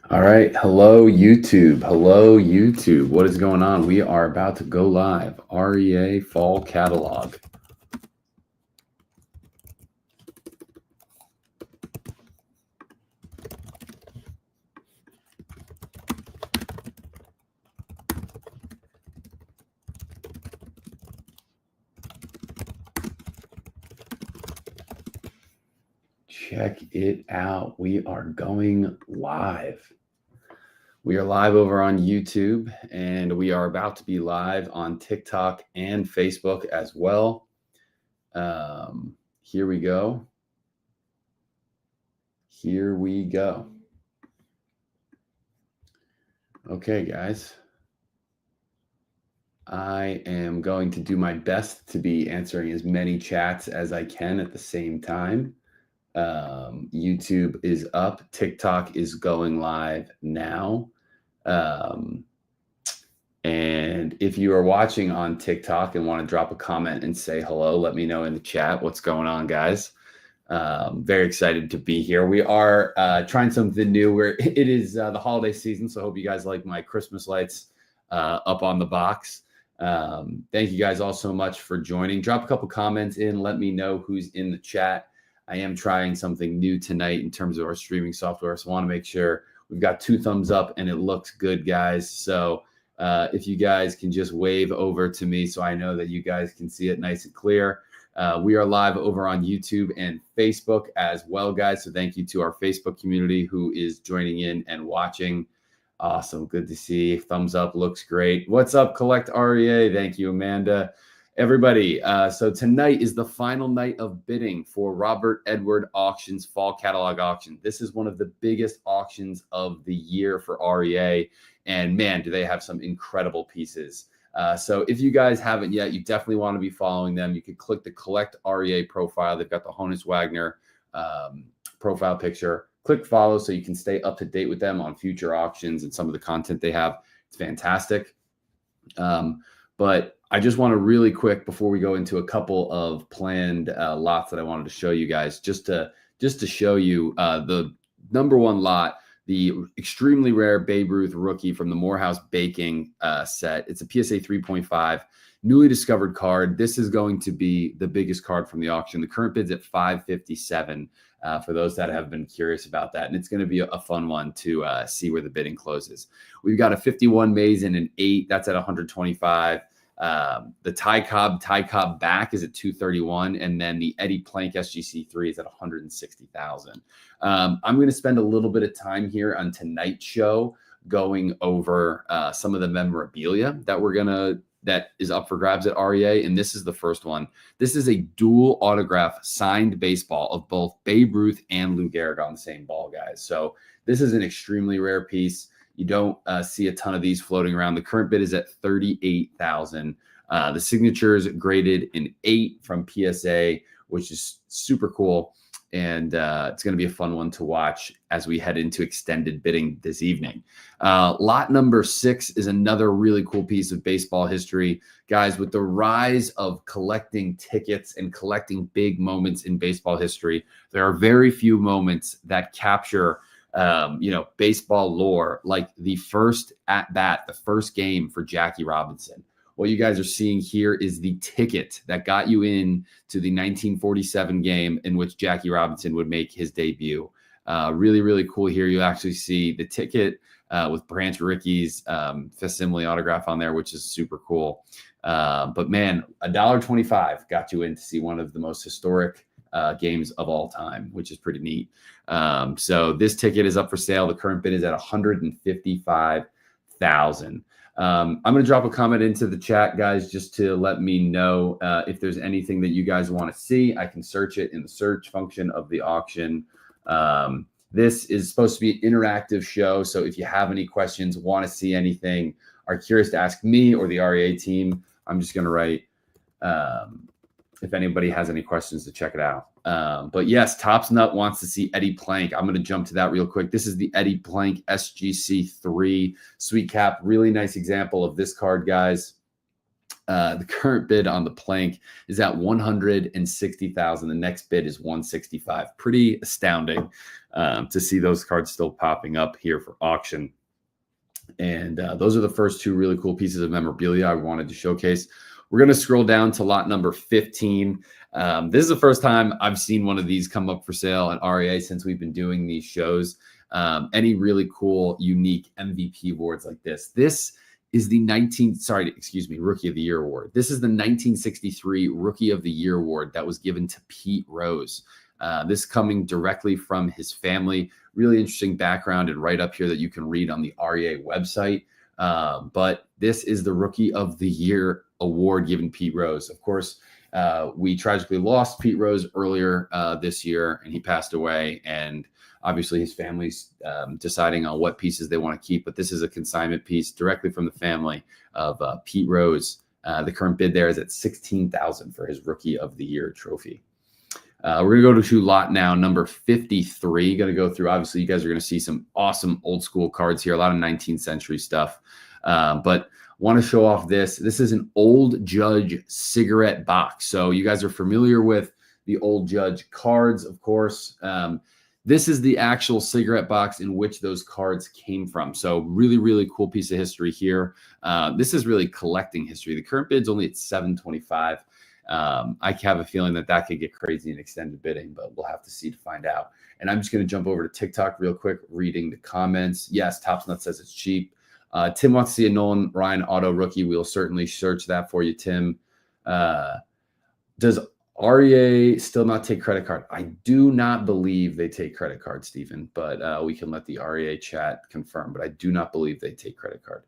All right. Hello, YouTube. Hello, YouTube. What is going on? We are about to go live. REA Fall Catalog. Check it out. We are going live. We are live over on YouTube, and we are about to be live on TikTok and Facebook as well. Here we go. Here we go. Okay, guys. I am going to do my best to be answering as many chats as I can at the same time. YouTube is up. TikTok is going live now. And if you are watching on TikTok and want to drop a comment and say hello, let me know in the chat what's going on, guys. Very excited to be here. We are trying something new. It is the holiday season, so I hope you guys like my Christmas lights up on the box. Thank you guys all so much for joining. Drop a couple comments in. Let me know who's in the chat. I am trying something new tonight in terms of our streaming software, so I want to make sure we've got 2 thumbs up and it looks good, guys. So if you guys can just wave over to me so I know that you guys can see it nice and clear. We are live over on YouTube and Facebook as well, guys. So thank you to our Facebook community who is joining in and watching. Awesome. Good to see. Thumbs up. Looks great. What's up, Collect REA? Thank you, Amanda. Everybody. So tonight is the final night of bidding for Robert Edward Auctions Fall Catalog Auction. This is one of the biggest auctions of the year for REA. And man, do they have some incredible pieces. So if you guys haven't yet, you definitely want to be following them. You could click the Collect REA profile. They've got the Honus Wagner profile picture. Click follow so you can stay up to date with them on future auctions and some of the content they have. It's fantastic. But I just want to really quick, before we go into a couple of planned lots that I wanted to show you guys, just to show you the number one lot, the extremely rare Babe Ruth rookie from the Morehouse Baking set. It's a PSA 3.5, newly discovered card. This is going to be the biggest card from the auction. The current bid's at $557 for those that have been curious about that. And it's going to be a fun one to see where the bidding closes. We've got a 51 Maze and an 8. That's at $125. The Ty Cobb back is at $231, and then the Eddie Plank SGC3 is at $160,000. I'm going to spend a little bit of time here on tonight's show going over some of the memorabilia that is up for grabs at REA, and this is the first one. This is a dual autograph signed baseball of both Babe Ruth and Lou Gehrig on the same ball, guys. So this is an extremely rare piece. You don't see a ton of these floating around. The current bid is at $38,000. The signature is graded an 8 from PSA, which is super cool. And it's going to be a fun one to watch as we head into extended bidding this evening. Lot number 6 is another really cool piece of baseball history. Guys, with the rise of collecting tickets and collecting big moments in baseball history, there are very few moments that capture baseball lore, like the first at bat, the first game for Jackie Robinson. What you guys are seeing here is the ticket that got you in to the 1947 game in which Jackie Robinson would make his debut. Really, really cool here. You actually see the ticket with Branch Ricky's facsimile autograph on there, which is super cool. But man, $1.25 got you in to see one of the most historic games of all time, which is pretty neat. So this ticket is up for sale. The current bid is at $155,000. I'm going to drop a comment into the chat, guys, just to let me know if there's anything that you guys want to see. I can search it in the search function of the auction. This is supposed to be an interactive show, so if you have any questions, want to see anything, are curious to ask me or the REA team, I'm just going to write if anybody has any questions to check it out. But yes, Tops Nut wants to see Eddie Plank. I'm going to jump to that real quick. This is the Eddie Plank SGC3 Sweet Cap. Really nice example of this card, guys. The current bid on the plank is at 160,000. The next bid is 165. Pretty astounding to see those cards still popping up here for auction. And those are the first two really cool pieces of memorabilia I wanted to showcase. We're going to scroll down to lot number 15. This is the first time I've seen one of these come up for sale at REA since we've been doing these shows. Any really cool, unique MVP awards like this. This is the Rookie of the Year award. This is the 1963 Rookie of the Year award that was given to Pete Rose. This coming directly from his family. Really interesting background and right up here that you can read on the REA website. But this is the Rookie of the Year award given Pete Rose. Of course, we tragically lost Pete Rose earlier this year, and he passed away. And obviously his family's deciding on what pieces they want to keep. But this is a consignment piece directly from the family of Pete Rose. The current bid there is at $16,000 for his Rookie of the Year trophy. We're going to go to lot now, number 53. Going to go through, obviously, you guys are going to see some awesome old school cards here, a lot of 19th century stuff. But want to show off this. This is an Old Judge cigarette box. So you guys are familiar with the Old Judge cards, of course. This is the actual cigarette box in which those cards came from. So really, really cool piece of history here. This is really collecting history. The current bid's only at $725. I have a feeling that could get crazy in extended bidding, but we'll have to see to find out. And I'm just going to jump over to TikTok real quick, reading the comments. Yes, Topsnut says it's cheap. Tim wants to see a Nolan Ryan auto rookie. We'll certainly search that for you, Tim. Does REA still not take credit card? I do not believe they take credit card, Stephen, but we can let the REA chat confirm, but I do not believe they take credit card.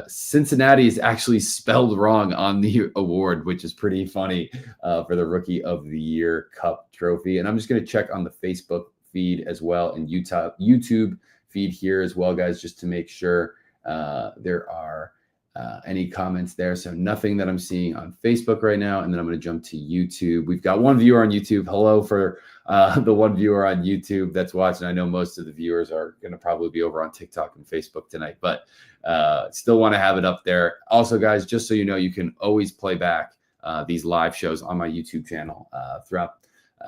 Cincinnati is actually spelled wrong on the award, which is pretty funny for the Rookie of the Year Cup trophy. And I'm just going to check on the Facebook feed as well and YouTube feed here as well, guys, just to make sure there are any comments there. So nothing that I'm seeing on Facebook right now. And then I'm going to jump to YouTube. We've got one viewer on YouTube. Hello for the one viewer on YouTube that's watching. I know most of the viewers are going to probably be over on TikTok and Facebook tonight, but still want to have it up there. Also, guys, just so you know, you can always play back these live shows on my YouTube channel throughout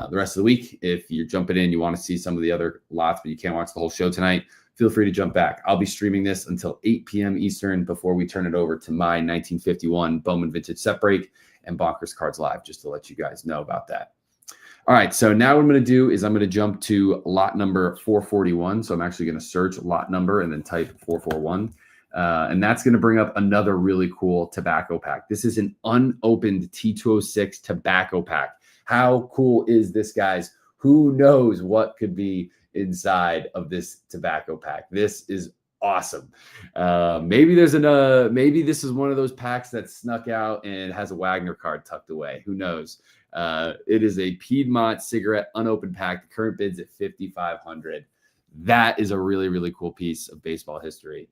the rest of the week. If you're jumping in, you want to see some of the other lots, but you can't watch the whole show tonight, feel free to jump back. I'll be streaming this until 8 p.m. Eastern before we turn it over to my 1951 Bowman Vintage Set Break and Bonkers Cards Live, just to let you guys know about that. All right, so now what I'm going to do is I'm going to jump to lot number 441. So I'm actually going to search lot number and then type 441. And that's going to bring up another really cool tobacco pack. This is an unopened T206 tobacco pack. How cool is this, guys? Who knows what could be inside of this tobacco pack? This is awesome. Maybe this is one of those packs that snuck out and has a Wagner card tucked away. Who knows? It is a Piedmont cigarette unopened pack. The current bid's at $5,500. That is a really, really cool piece of baseball history.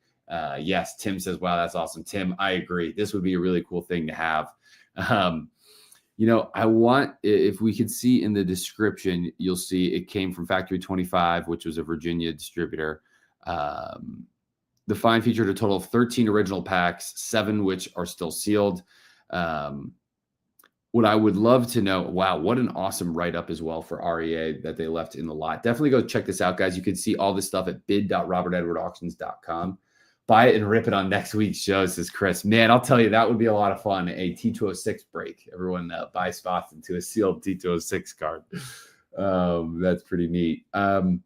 Yes, Tim says, wow, that's awesome. Tim, I agree. This would be a really cool thing to have. I want, if we could see in the description, you'll see it came from Factory 25, which was a Virginia distributor. The find featured a total of 13 original packs, 7 which are still sealed. What I would love to know, wow, what an awesome write-up as well for REA that they left in the lot. Definitely go check this out, guys. You can see all this stuff at bid.robertedwardauctions.com. Buy it and rip it on next week's show, says Chris. Man, I'll tell you, that would be a lot of fun. A T206 break. Everyone buy spots into a sealed T206 card. That's pretty neat. All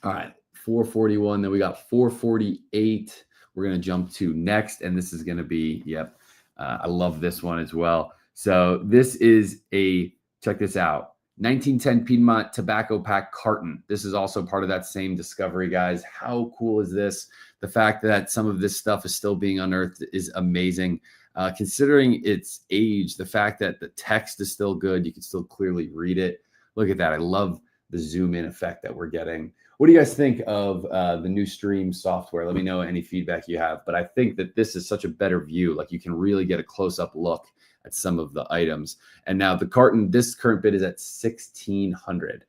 right, 441. Then we got 448. We're going to jump to next. And this is going to be, I love this one as well. So this is check this out. 1910 Piedmont Tobacco Pack carton. This is also part of that same discovery, guys. How cool is this? The fact that some of this stuff is still being unearthed is amazing. Considering its age, the fact that the text is still good, you can still clearly read it. Look at that. I love the zoom in effect that we're getting. What do you guys think of the new stream software? Let me know any feedback you have. But I think that this is such a better view. Like, you can really get a close-up look at some of the items. And now the carton, this current bid is at $1,600.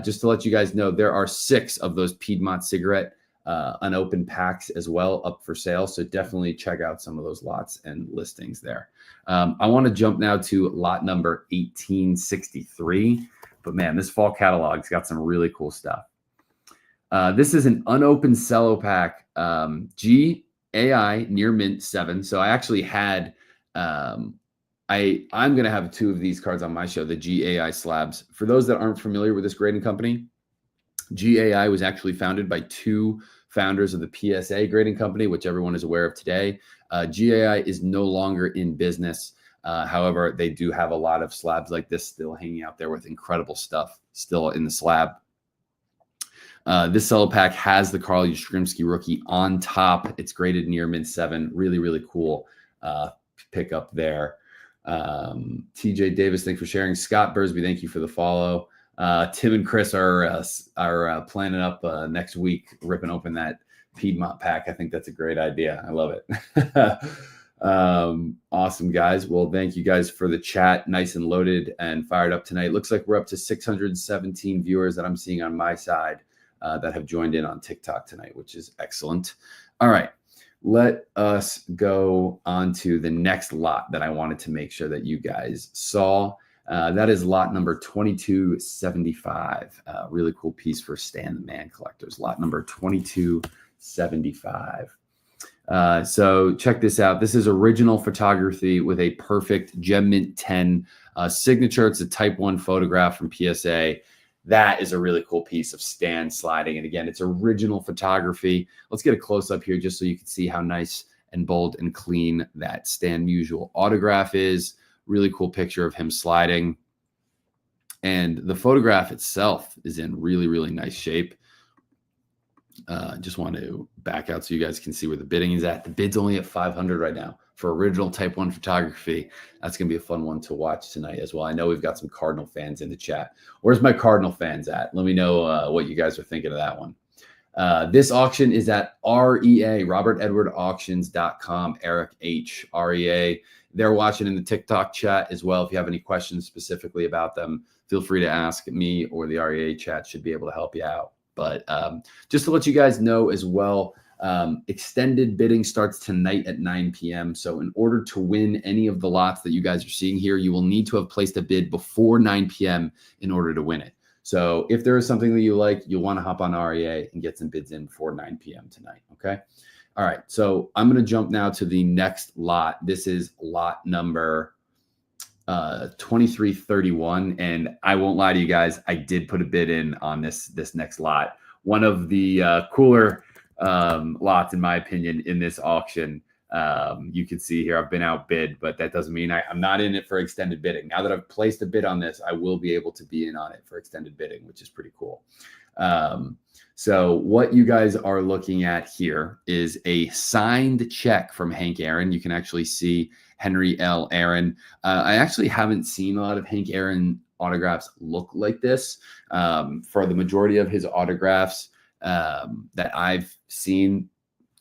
Just to let you guys know, there are 6 of those Piedmont cigarette unopened packs as well up for sale. So definitely check out some of those lots and listings there. I want to jump now to lot number 1863. But man, this fall catalog's got some really cool stuff. This is an unopened cello pack, GAI near mint 7. So I actually had, I'm going to have 2 of these cards on my show, the GAI slabs. For those that aren't familiar with this grading company, GAI was actually founded by 2 founders of the PSA grading company, which everyone is aware of today. GAI is no longer in business. However, they do have a lot of slabs like this still hanging out there with incredible stuff still in the slab. This cello pack has the Carl Yastrzemski rookie on top. It's graded near mint 7. Really, really cool pickup there. TJ Davis, thanks for sharing. Scott Bursby, thank you for the follow. Tim and Chris are planning up next week, ripping open that Piedmont pack. I think that's a great idea. I love it. Awesome, guys. Well, thank you guys for the chat. Nice and loaded and fired up tonight. Looks like we're up to 617 viewers that I'm seeing on my side that have joined in on TikTok tonight, which is excellent. All right. Let us go on to the next lot that I wanted to make sure that you guys saw. That is lot number 2275. Really cool piece for Stan the Man collectors. Lot number 2275. So check this out. This is original photography with a perfect Gem Mint 10 signature. It's a Type 1 photograph from PSA. That is a really cool piece of Stan sliding. And again, it's original photography. Let's get a close up here just so you can see how nice and bold and clean that Stan Musial autograph is. Really cool picture of him sliding. And the photograph itself is in really, really nice shape. Just want to back out so you guys can see where the bidding is at. The bid's only at 500 right now for original Type 1 photography. That's going to be a fun one to watch tonight as well. I know we've got some Cardinal fans in the chat. Where's my Cardinal fans at? Let me know what you guys are thinking of that one. This auction is at REA, RobertEdwardAuctions.com, Eric H, REA. They're watching in the TikTok chat as well. If you have any questions specifically about them, feel free to ask me, or the REA chat should be able to help you out. But just to let you guys know as well, extended bidding starts tonight at 9 p.m. So in order to win any of the lots that you guys are seeing here, you will need to have placed a bid before 9 p.m. in order to win it. So if there is something that you like, you'll want to hop on REA and get some bids in before 9 p.m. tonight. Okay. All right. So I'm going to jump now to the next lot. This is lot number 2331. And I won't lie to you guys, I did put a bid in on this next lot. One of the cooler lots, in my opinion, in this auction. You can see here I've been outbid, but that doesn't mean I'm not in it for extended bidding. Now that I've placed a bid on this, I will be able to be in on it for extended bidding, which is pretty cool. So what you guys are looking at here is a signed check from Hank Aaron. You can actually see Henry L. Aaron. I actually haven't seen a lot of Hank Aaron autographs look like this. For the majority of his autographs that I've seen,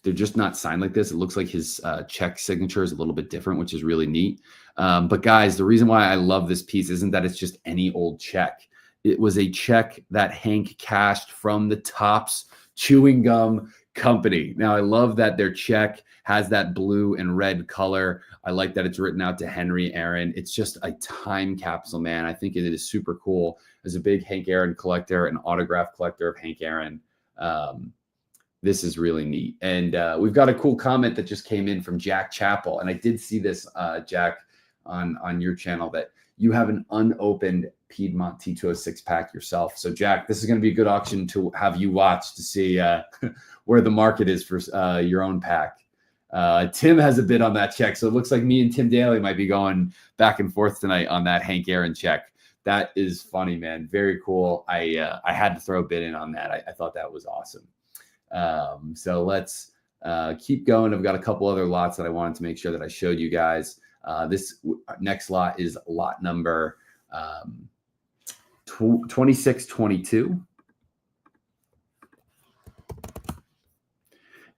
they're just not signed like this. It looks like his check signature is a little bit different, which is really neat. But guys, the reason why I love this piece isn't that it's just any old check. It was a check that Hank cashed from the Topps Chewing Gum Company. Now, I love that their check has that blue and red color. I like that it's written out to Henry Aaron. It's just a time capsule, man. I think it is super cool. As a big Hank Aaron collector, an autograph collector of Hank Aaron, this is really neat. And we've got a cool comment that just came in from Jack Chappell. And I did see this, Jack, on your channel, that you have an unopened Piedmont T206 pack yourself. So Jack, this is going to be a good auction to have you watch to see where the market is for your own pack. Tim has a bid on that check. So it looks like me and Tim Daly might be going back and forth tonight on that Hank Aaron check. That is funny, man. Very cool. I had to throw a bid in on that. I thought that was awesome. So let's keep going. I've got a couple other lots that I wanted to make sure that I showed you guys. This next lot is lot number 2622.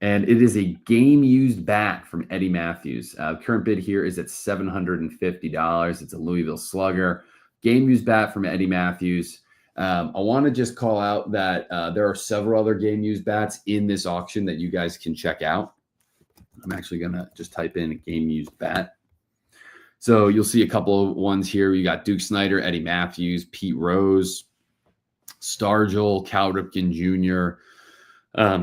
And it is a game used bat from Eddie Matthews. Current bid here is at $750. It's a Louisville Slugger. Game used bat from Eddie Matthews. I want to just call out that there are several other game used bats in this auction that you guys can check out. I'm actually going to just type in a game used bat. So you'll see a couple of ones here. You got Duke Snyder, Eddie Matthews, Pete Rose, Stargell, Cal Ripken Jr.,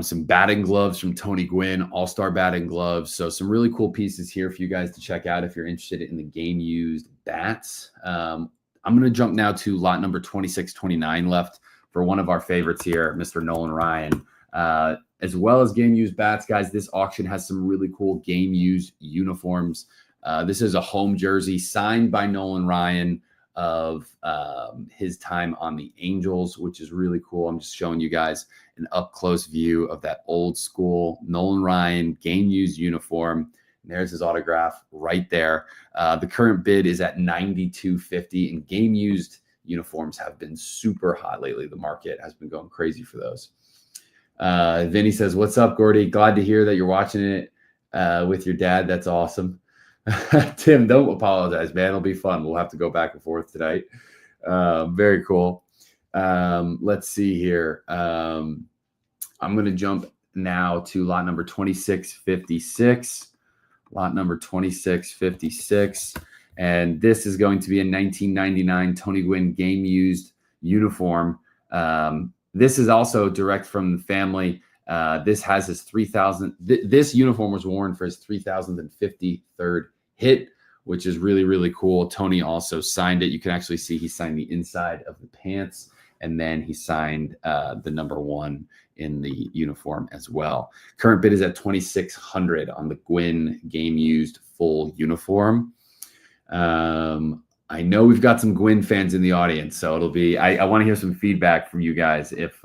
some batting gloves from Tony Gwynn, all-star batting gloves. So some really cool pieces here for you guys to check out if you're interested in the game used bats. I'm going to jump now to lot number 2629 left for one of our favorites here, Mr. Nolan Ryan. As well as game used bats, guys, this auction has some really cool game used uniforms. This is a home jersey signed by Nolan Ryan of his time on the Angels, which is really cool. I'm just showing you guys an up close view of that old school Nolan Ryan game used uniform. And there's his autograph right there. The current bid is at $92.50, and game used uniforms have been super hot lately. The market has been going crazy for those. Vinny says, "What's up, Gordy? Glad to hear that you're watching it with your dad. That's awesome." Tim, don't apologize, man. It'll be fun. We'll have to go back and forth tonight. Very cool. Let's see here. I'm going to jump now to lot number 2656. Lot number 2656. And this is going to be a 1999 Tony Gwynn game used uniform. This is also direct from the family. This has his 3,000. This uniform was worn for his 3,053rd hit, which is really, really cool. Tony also signed it. You can actually see he signed the inside of the pants, and then he signed the number 1 in the uniform as well. Current bid is at $2,600 on the Gwynn game used full uniform. I know we've got some Gwynn fans in the audience, so it'll be, I want to hear some feedback from you guys if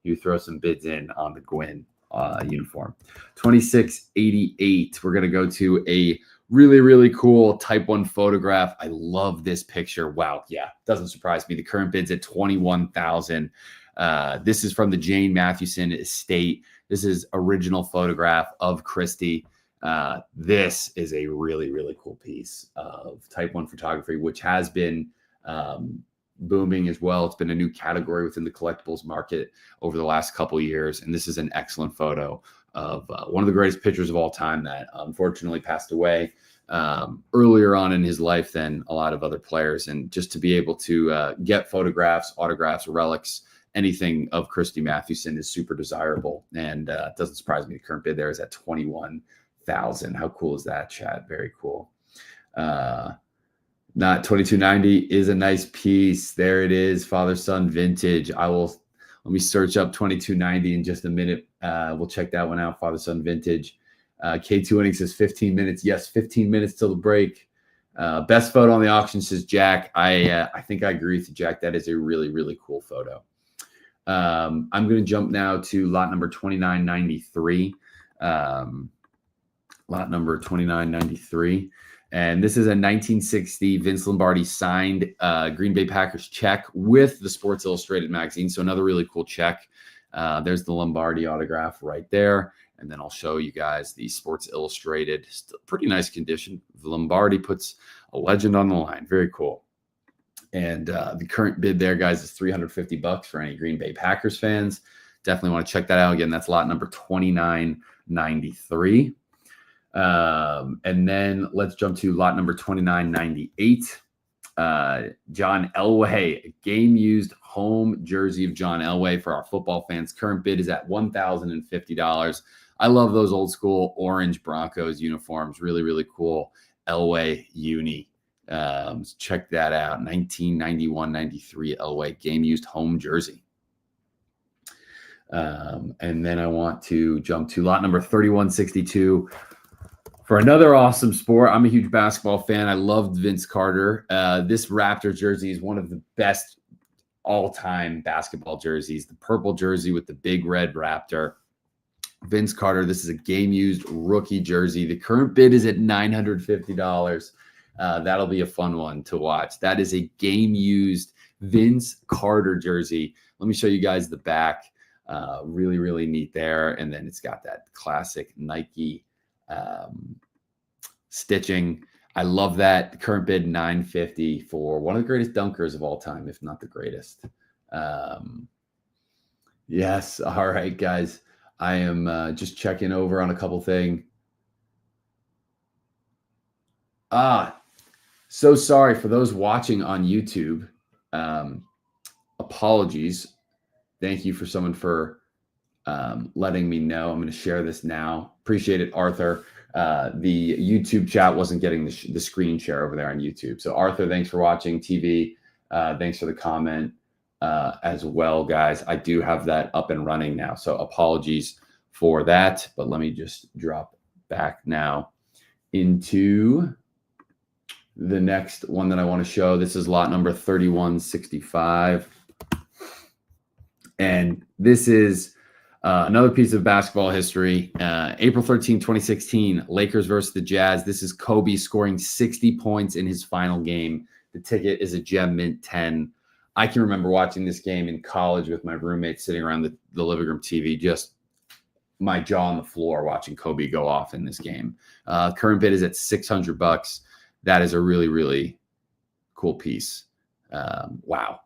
you throw some bids in on the Gwynn uniform. 2688. We're going to go to a really, really cool Type 1 photograph. I love this picture. Wow. Yeah. Doesn't surprise me. The current bid's at $21,000. This is from the Jane Mathewson estate. This is original photograph of Christie. This is a really, really cool piece of Type 1 photography, which has been booming as well. It's been a new category within the collectibles market over the last couple of years. And this is an excellent photo of one of the greatest pitchers of all time that unfortunately passed away earlier on in his life than a lot of other players. And just to be able to get photographs, autographs, relics, anything of Christie Mathewson is super desirable. And it doesn't surprise me. The current bid there is at $21,000. How cool is that, Chad? Very cool. Not 2290 is a nice piece. There it is, father son vintage. Let me search up 2290 in just a minute. We'll check that one out. Father son vintage. K2 Inning says 15 minutes. Yes, 15 minutes till the break. Best photo on the auction, says Jack. I think I agree with you, Jack. That is a really, really cool photo. I'm going to jump now to lot number 2993. Lot number 2993. And this is a 1960 Vince Lombardi signed Green Bay Packers check with the Sports Illustrated magazine. So another really cool check. There's the Lombardi autograph right there. And then I'll show you guys the Sports Illustrated. Still pretty nice condition. Lombardi puts a legend on the line. Very cool. And the current bid there, guys, is $350 for any Green Bay Packers fans. Definitely want to check that out. Again, that's lot number 2993. And then let's jump to lot number 2998. John Elway, a game used home jersey of John Elway for our football fans. Current bid is at $1,050. I love those old school orange Broncos uniforms. Really, really cool. Elway uni. Check that out. 1991-93 Elway game used home jersey. And then I want to jump to lot number 3162. For another awesome sport, I'm a huge basketball fan. I loved Vince Carter. This Raptor jersey is one of the best all-time basketball jerseys. The purple jersey with the big red Raptor. Vince Carter, this is a game-used rookie jersey. The current bid is at $950. That'll be a fun one to watch. That is a game-used Vince Carter jersey. Let me show you guys the back. Really, really neat there. And then it's got that classic Nike stitching. I love that. Current bid $950 for one of the greatest dunkers of all time, if not the greatest. Yes. All right, guys. I am just checking over on a couple things. So sorry for those watching on YouTube. Apologies. Thank you for someone for letting me know. I'm going to share this now. Appreciate it, Arthur. The YouTube chat wasn't getting the screen share over there on YouTube. So Arthur, thanks for watching. TV, thanks for the comment as well, guys. I do have that up and running now. So apologies for that. But let me just drop back now into the next one that I want to show. This is lot number 3165. And this is another piece of basketball history. April 13, 2016, Lakers versus the Jazz. This is Kobe scoring 60 points in his final game. The ticket is a Gem Mint 10. I can remember watching this game in college with my roommates sitting around the living room TV, just my jaw on the floor watching Kobe go off in this game. Current bid is at $600. That is a really, really cool piece. Wow.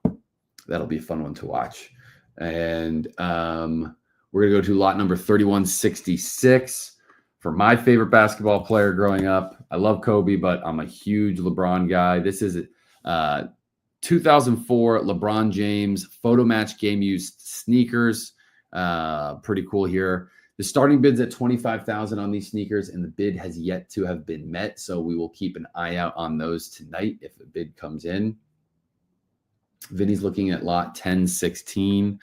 That'll be a fun one to watch. And we're going to go to lot number 3166 for my favorite basketball player growing up. I love Kobe, but I'm a huge LeBron guy. This is 2004 LeBron James photo match game used sneakers. Pretty cool here. The starting bid's at $25,000 on these sneakers, and the bid has yet to have been met. So we will keep an eye out on those tonight if a bid comes in. Vinny's looking at lot 1016.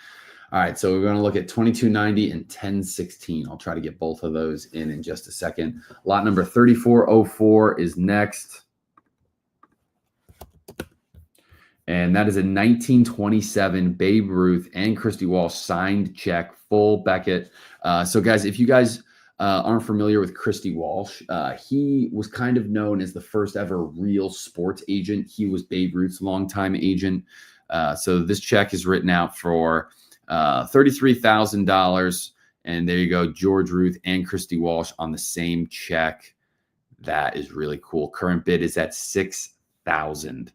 All right, so we're going to look at 2290 and 1016. I'll try to get both of those in just a second. Lot number 3404 is next. And that is a 1927 Babe Ruth and Christy Walsh signed check, full Beckett. So guys, if you guys aren't familiar with Christy Walsh, he was kind of known as the first ever real sports agent. He was Babe Ruth's longtime agent. So this check is written out for $33,000. And there you go, George Ruth and Christy Walsh on the same check. That is really cool. Current bid is at $6,000.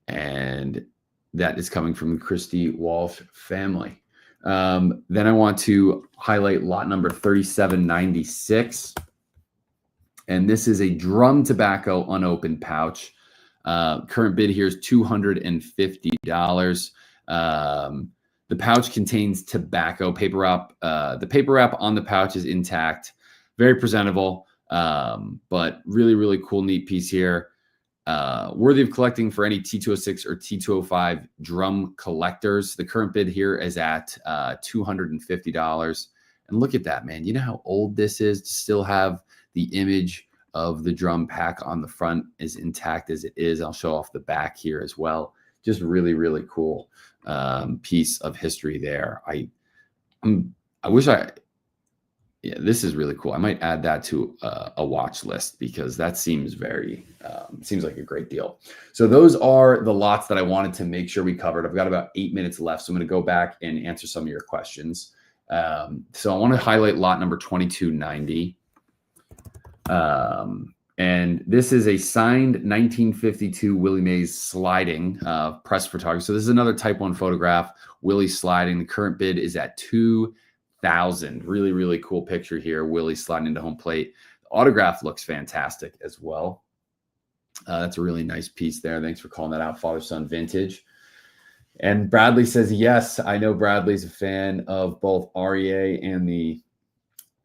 And that is coming from the Christy Walsh family. Then I want to highlight lot number 3796. And this is a drum tobacco unopened pouch. Current bid here is $250. The pouch contains tobacco paper wrap. The paper wrap on the pouch is intact, very presentable, but really, really cool, neat piece here. Worthy of collecting for any T206 or T205 drum collectors. The current bid here is at $250. And look at that, man. You know how old this is to still have the image of the drum pack on the front as intact as it is. I'll show off the back here as well. Just really, really cool piece of history there. I wish yeah, this is really cool. I might add that to a watch list because that seems seems like a great deal. So those are the lots that I wanted to make sure we covered. I've got about 8 minutes left, so I'm going to go back and answer some of your questions. So I want to highlight lot number 2290. And this is a signed 1952 Willie Mays sliding press photography. So this is another type 1 photograph, Willie sliding. The current bid is at $2,000. Really, really cool picture here. Willie sliding into home plate. The autograph looks fantastic as well. That's a really nice piece there. Thanks for calling that out, Father Son Vintage. And Bradley says, yes, I know Bradley's a fan of both REA and the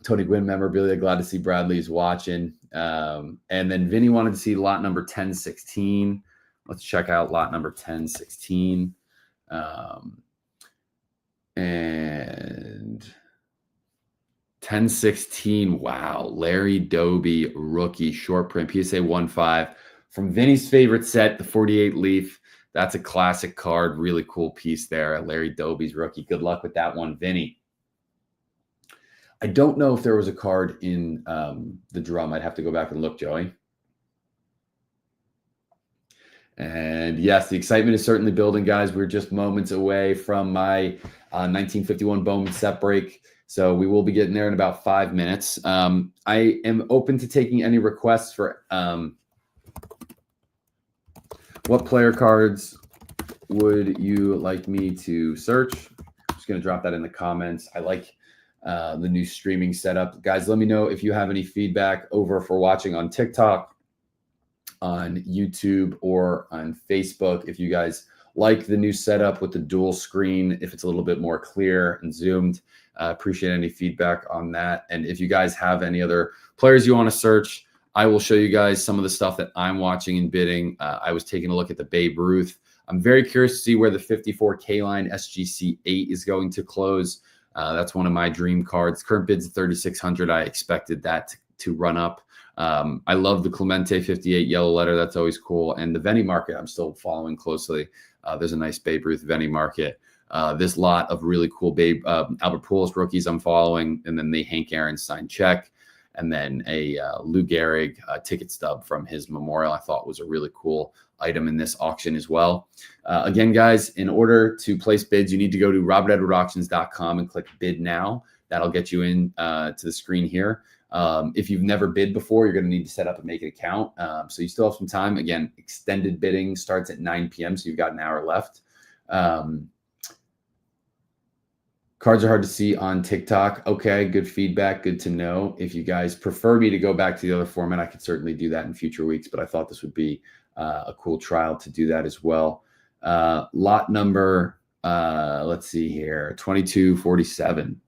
Tony Gwynn memorabilia. Glad to see Bradley is watching. And then Vinny wanted to see lot number 1016. Let's check out lot number 1016. And 1016, wow. Larry Doby, rookie, short print, PSA 1.5. From Vinny's favorite set, the 48 Leaf. That's a classic card. Really cool piece there. Larry Doby's rookie. Good luck with that one, Vinny. I don't know if there was a card in the drum. I'd have to go back and look, Joey. And yes, the excitement is certainly building, guys. We're just moments away from my 1951 Bowman set break. So we will be getting there in about 5 minutes. I am open to taking any requests for what player cards would you like me to search? I'm just going to drop that in the comments. I like the new streaming setup. Guys, let me know if you have any feedback over for watching on TikTok, on YouTube, or on Facebook. If you guys like the new setup with the dual screen, if it's a little bit more clear and zoomed, appreciate any feedback on that. And if you guys have any other players you want to search, I will show you guys some of the stuff that I'm watching and bidding. I was taking a look at the Babe Ruth. I'm very curious to see where the 54K line SGC 8 is going to close. That's one of my dream cards. Current bid's 3,600. I expected that to run up. I love the Clemente 58 yellow letter. That's always cool. And the Venny market, I'm still following closely. There's a nice Babe Ruth Venny market. This lot of really cool Albert Pujols rookies I'm following, and then the Hank Aaron signed check, and then a Lou Gehrig ticket stub from his memorial. I thought was a really cool item in this auction as well. Again, guys, in order to place bids, you need to go to robertedwardauctions.com and click bid now. That'll get you in to the screen here. If you've never bid before, you're going to need to set up and make an account. So you still have some time. Again, extended bidding starts at 9 p.m. So you've got an hour left. Cards are hard to see on TikTok. Okay, good feedback. Good to know. If you guys prefer me to go back to the other format, I could certainly do that in future weeks, but I thought this would be a cool trial to do that as well. Lot number, let's see here, 2247.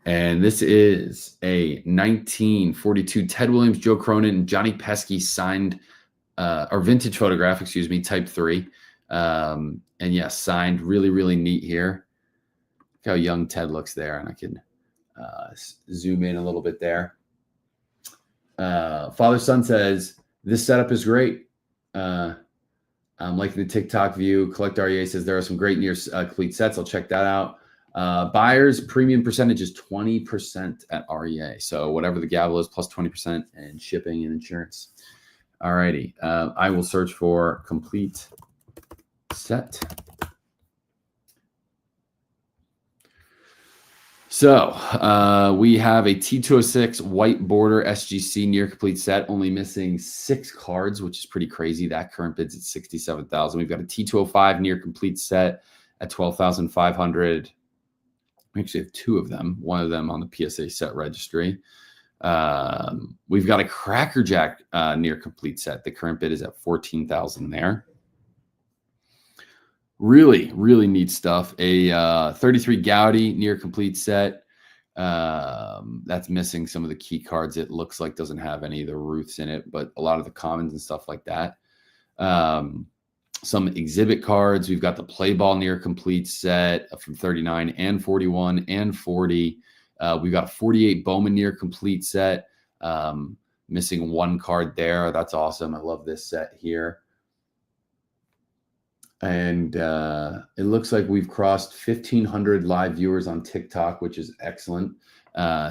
And this is a 1942 Ted Williams, Joe Cronin, and Johnny Pesky signed, or vintage photograph, excuse me, type 3. And yes, signed. Really, really neat here. Look how young Ted looks there. And I can zoom in a little bit there. Father Son says, this setup is great. I'm liking the TikTok view. Collect REA says there are some great near complete sets. I'll check that out. Buyers premium percentage is 20% at REA. So whatever the gavel is, plus 20% and shipping and insurance. All righty. I will search for complete set. So we have a T206 white border SGC near complete set, only missing 6 cards, which is pretty crazy. That current bid's at 67,000. We've got a T205 near complete set at 12,500. We actually have 2 of them, one of them on the PSA set registry. We've got a Crackerjack near complete set. The current bid is at 14,000 there. Really, really neat stuff. A 33 Gaudy near complete set. That's missing some of the key cards. It looks like doesn't have any of the Ruths in it, but a lot of the commons and stuff like that. Some exhibit cards. We've got the play ball near complete set from 39 and 41 and 40. We've got a 48 Bowman near complete set. Missing 1 card there. That's awesome. I love this set here. And it looks like we've crossed 1,500 live viewers on TikTok, which is excellent.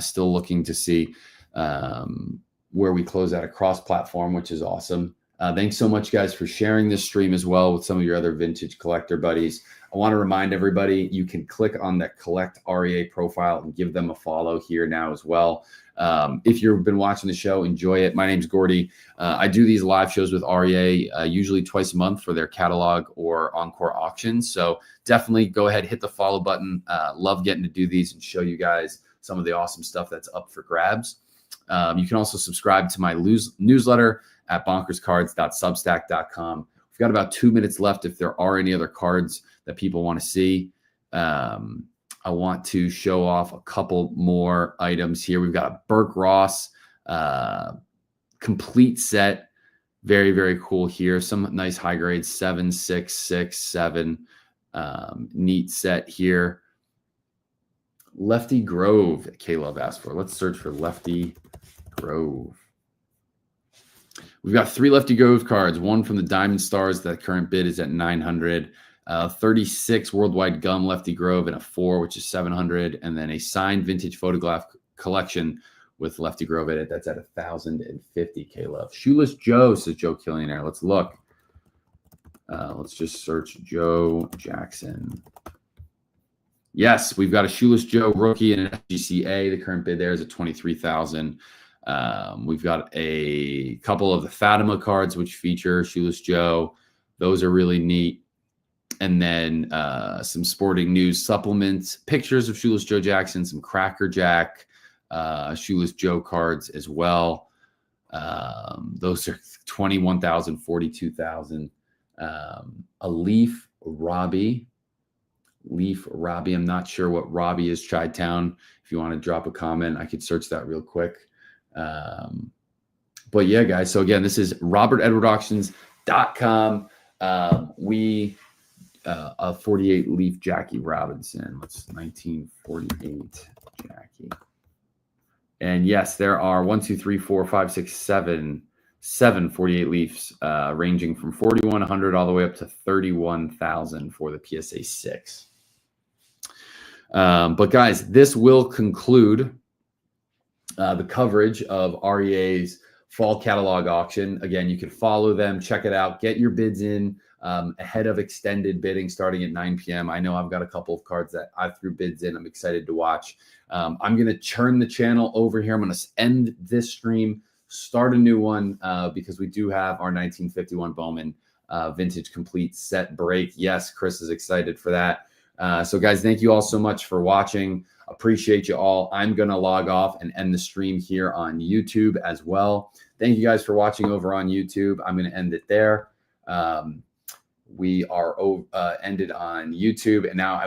Still looking to see where we close out across platform, which is awesome. Thanks so much, guys, for sharing this stream as well with some of your other vintage collector buddies. I want to remind everybody, you can click on the Collect REA profile and give them a follow here now as well. If you've been watching the show, enjoy it. My name's Gordy. I do these live shows with REA usually twice a month for their catalog or encore auctions. So definitely go ahead, hit the follow button. Love getting to do these and show you guys some of the awesome stuff that's up for grabs. You can also subscribe to my newsletter at bonkerscards.substack.com. We've got about 2 minutes left if there are any other cards that people want to see. I want to show off a couple more items here. We've got a Burke Ross complete set. Very, very cool here. Some nice high grades, 7, 6, 6, 7. Neat set here. Lefty Grove, K-Love asked for. Let's search for Lefty Grove. We've got 3 Lefty Grove cards, one from the Diamond Stars. That current bid is at 900. 36 Worldwide Gum Lefty Grove and a 4, which is 700. And then a signed vintage photograph collection with Lefty Grove in it. That's at 1,050 K-Love. Shoeless Joe, says Joe Killionaire. Let's look. Let's just search Joe Jackson. Yes, we've got a Shoeless Joe rookie and an SGCA. The current bid there is at 23,000. We've got a couple of the Fatima cards, which feature Shoeless Joe. Those are really neat. And then some sporting news supplements, pictures of Shoeless Joe Jackson, some Cracker Jack, Shoeless Joe cards as well. Those are 21,000, 42,000. A Leaf Robbie. I'm not sure what Robbie is, Chi-Town. If you want to drop a comment, I could search that real quick. But yeah, guys. So again, this is RobertEdwardAuctions.com. A 48 Leaf Jackie Robinson. What's 1948 Jackie? And yes, there are 1, 2, 3, 4, 5, 6, 7 48 Leafs, ranging from 4,100 all the way up to 31,000 for the PSA 6. But guys, this will conclude the coverage of REA's fall catalog auction. Again, you can follow them, check it out, get your bids in ahead of extended bidding starting at 9 p.m. I know I've got a couple of cards that I threw bids in. I'm excited to watch. I'm going to turn the channel over here. I'm going to end this stream, start a new one because we do have our 1951 Bowman vintage complete set break. Yes, Chris is excited for that. So guys, thank you all so much for watching. Appreciate you all. I'm going to log off and end the stream here on YouTube as well. Thank you guys for watching over on YouTube. I'm going to end it there. We are ended on YouTube, and now